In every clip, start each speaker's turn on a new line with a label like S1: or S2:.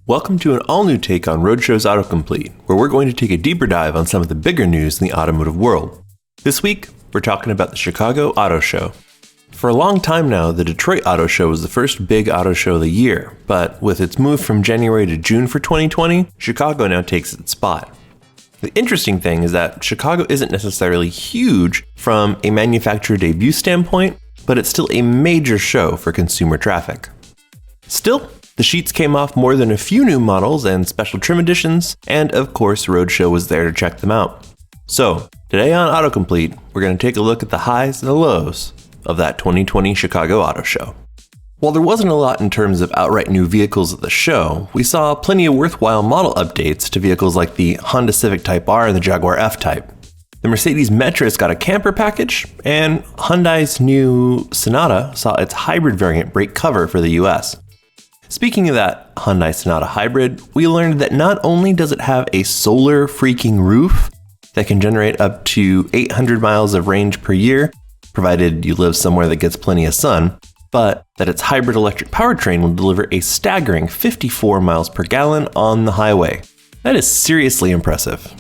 S1: Welcome to an all-new take on Roadshow's AutoComplete, where we're going to take a deeper dive on some of the bigger news in the automotive world. This week, we're talking about the Chicago Auto Show. For a long time now, the Detroit Auto Show was the first big auto show of the year, but with its move from January to June for 2020, Chicago now takes its spot. The interesting thing is that Chicago isn't necessarily huge from a manufacturer debut standpoint, but it's still a major show for consumer traffic. Still, the sheets came off more than a few new models and special trim editions, and of course Roadshow was there to check them out. So, today on AutoComplete, we're going to take a look at the highs and the lows of that 2020 Chicago Auto Show. While there wasn't a lot in terms of outright new vehicles at the show, we saw plenty of worthwhile model updates to vehicles like the Honda Civic Type R and the Jaguar F-Type. The Mercedes-Metris got a camper package, and Hyundai's new Sonata saw its hybrid variant break cover for the US. Speaking of that Hyundai Sonata Hybrid, we learned that not only does it have a solar freaking roof that can generate up to 800 miles of range per year, provided you live somewhere that gets plenty of sun, but that its hybrid electric powertrain will deliver a staggering 54 miles per gallon on the highway. That is seriously impressive.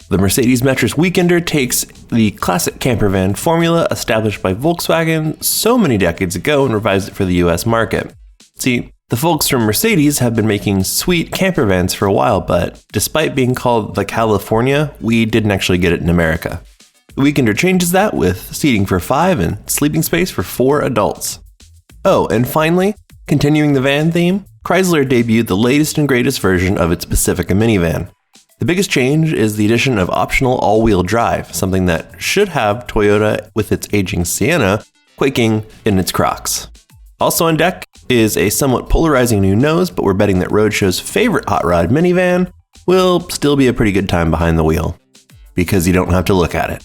S1: The Mercedes-Metris Weekender takes the classic camper van formula established by Volkswagen so many decades ago and revised it for the US market. See, the folks from Mercedes have been making sweet camper vans for a while, but despite being called the California, we didn't actually get it in America. The Weekender changes that with seating for 5 and sleeping space for 4 adults. Oh, and finally, continuing the van theme, Chrysler debuted the latest and greatest version of its Pacifica minivan. The biggest change is the addition of optional all-wheel drive, something that should have Toyota with its aging Sienna quaking in its Crocs. Also on deck is a somewhat polarizing new nose, but we're betting that Roadshow's favorite hot rod minivan will still be a pretty good time behind the wheel, because you don't have to look at it.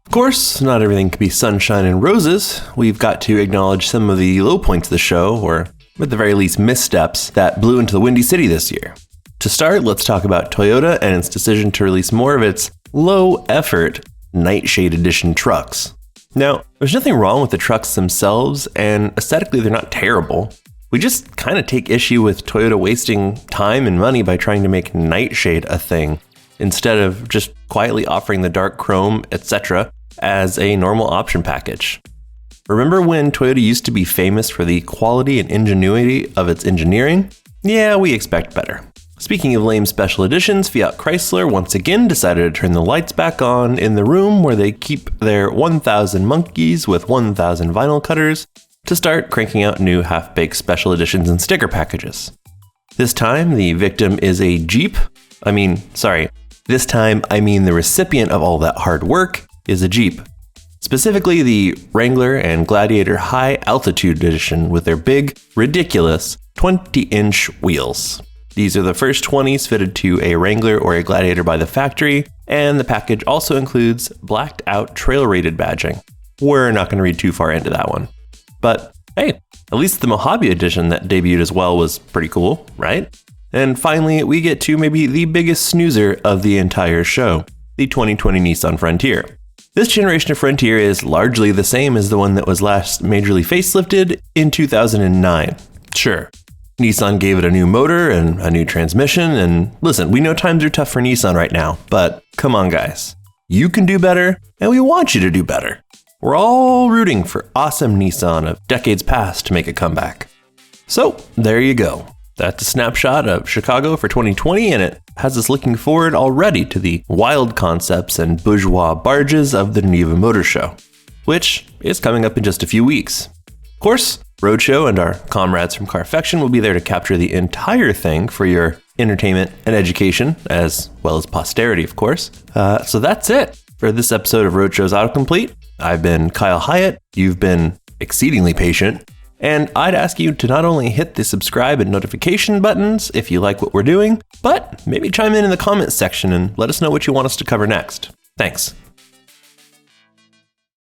S1: Of course, not everything can be sunshine and roses. We've got to acknowledge some of the low points of the show, or at the very least missteps, that blew into the Windy City this year. To start, let's talk about Toyota and its decision to release more of its low-effort Nightshade Edition trucks. Now, there's nothing wrong with the trucks themselves, and aesthetically they're not terrible. We just kind of take issue with Toyota wasting time and money by trying to make Nightshade a thing, instead of just quietly offering the dark chrome, etc. as a normal option package. Remember when Toyota used to be famous for the quality and ingenuity of its engineering? Yeah, we expect better. Speaking of lame special editions, Fiat Chrysler once again decided to turn the lights back on in the room where they keep their 1,000 monkeys with 1,000 vinyl cutters to start cranking out new half-baked special editions and sticker packages. This time, the victim is a Jeep. This time, the recipient of all that hard work is a Jeep. Specifically, the Wrangler and Gladiator High Altitude Edition with their big, ridiculous 20-inch wheels. These are the first 20s fitted to a Wrangler or a Gladiator by the factory, and the package also includes blacked out trail rated badging. We're not going to read too far into that one. But hey, at least the Mojave edition that debuted as well was pretty cool, right? And finally, we get to maybe the biggest snoozer of the entire show, the 2020 Nissan Frontier. This generation of Frontier is largely the same as the one that was last majorly facelifted in 2009. Sure. Nissan gave it a new motor and a new transmission, and listen, we know times are tough for Nissan right now, but come on guys. You can do better, and we want you to do better. We're all rooting for awesome Nissan of decades past to make a comeback. So, there you go. That's a snapshot of Chicago for 2020, and it has us looking forward already to the wild concepts and bourgeois barges of the Geneva Motor Show, which is coming up in just a few weeks. Of course, Roadshow and our comrades from Carfection will be there to capture the entire thing for your entertainment and education, as well as posterity, of course. So that's it for this episode of Roadshow's AutoComplete. I've been Kyle Hyatt. You've been exceedingly patient. And I'd ask you to not only hit the subscribe and notification buttons if you like what we're doing, but maybe chime in the comments section and let us know what you want us to cover next. Thanks.